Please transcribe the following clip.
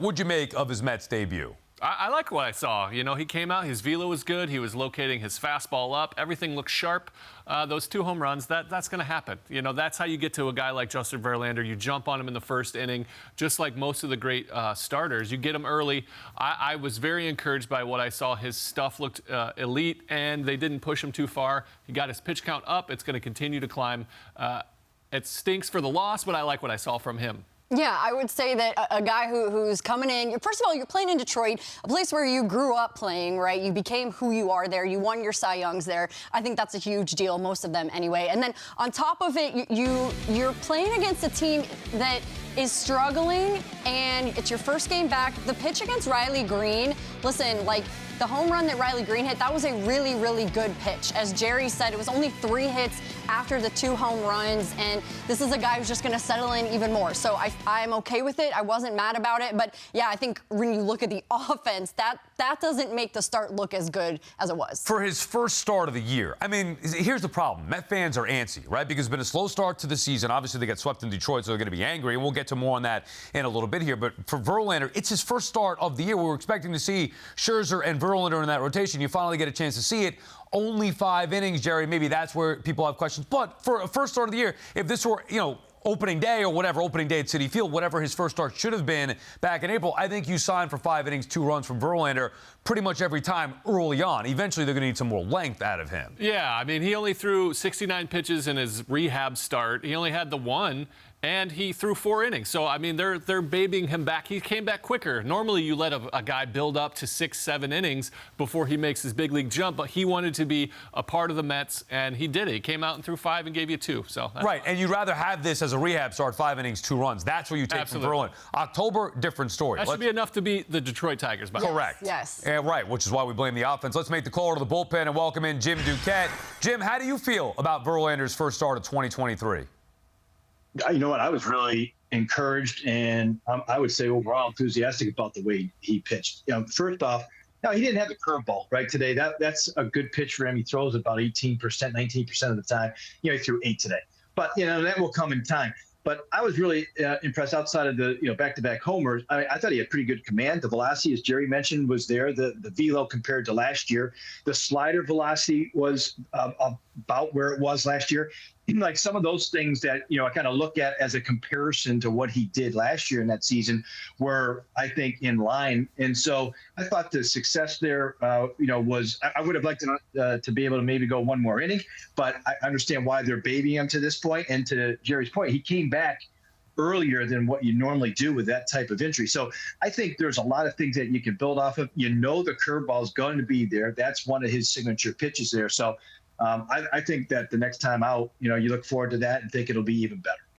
What'd you make of his Mets debut? I like what I saw. You know, he came out, his velo was good. He was locating his fastball up. Everything looked sharp. Those 2 home runs, that's going to happen. You know, that's how you get to a guy like Justin Verlander. You jump on him in the first inning, just like most of the great starters. You get him early. I was very encouraged by what I saw. His stuff looked elite, and they didn't push him too far. He got his pitch count up. It's going to continue to climb. It stinks for the loss, but I like what I saw from him. Yeah, I would say that a guy who's coming in, first of all, you're playing in Detroit, a place where you grew up playing, right? You became who you are there. You won your Cy Youngs there. I think that's a huge deal, most of them anyway. And then on top of it, you're playing against a team that is struggling, and it's your first game back. The pitch against Riley Green, listen, like, the home run that Riley Green hit, that was a really, really good pitch. As Jerry said, it was only 3 hits after the 2 home runs, and this is a guy who's just going to settle in even more. So I'm okay with it. I wasn't mad about it. But, yeah, I think when you look at the offense, that doesn't make the start look as good as it was. For his first start of the year, I mean, here's the problem. Met fans are antsy, right? Because it's been a slow start to the season. Obviously, they got swept in Detroit, so they're going to be angry. And we'll get to more on that in a little bit here. But for Verlander, it's his first start of the year. We were expecting to see Scherzer and Verlander in that rotation. You finally get a chance to see it. Only 5 innings, Jerry. Maybe that's where people have questions. But for a first start of the year, if this were, opening day or whatever, opening day at Citi Field, whatever his first start should have been back in April, I think you sign for 5 innings, 2 runs from Verlander pretty much every time early on. Eventually, they're going to need some more length out of him. Yeah, I mean, he only threw 69 pitches in his rehab start. He only had the 1. And he threw 4 innings. So, I mean, they're babying him back. He came back quicker. Normally, you let a guy build up to 6, 7 innings before he makes his big league jump. But he wanted to be a part of the Mets, and he did it. He came out and threw 5 and gave you 2. So right, and you'd rather have this as a rehab start, 5 innings, 2 runs. That's what you take from Verlander. October, different story. That should be enough to beat the Detroit Tigers. Correct. Yes. Yeah, right, which is why we blame the offense. Let's make the call to the bullpen and welcome in Jim Duquette. Jim, how do you feel about Verlander's first start of 2023? You know what? I was really encouraged and I would say overall enthusiastic about the way he pitched. First off, no, he didn't have the curveball right today. That's a good pitch for him. He throws about 18%, 19% of the time. He threw 8 today. But that will come in time. But I was really impressed outside of the back-to-back homers. I thought he had pretty good command. The velocity, as Jerry mentioned, was there. The velo compared to last year. The slider velocity was about where it was last year. Like some of those things that I kind of look at as a comparison to what he did last year in that season were, I think, in line. And so I thought the success there, was I would have liked to be able to maybe go 1 more inning, but I understand why they're babying him to this point. And to Jerry's point, he came back earlier than what you normally do with that type of injury. So I think there's a lot of things that you can build off of. The curveball is going to be there. That's one of his signature pitches there. So I think that the next time out, you look forward to that and think it'll be even better.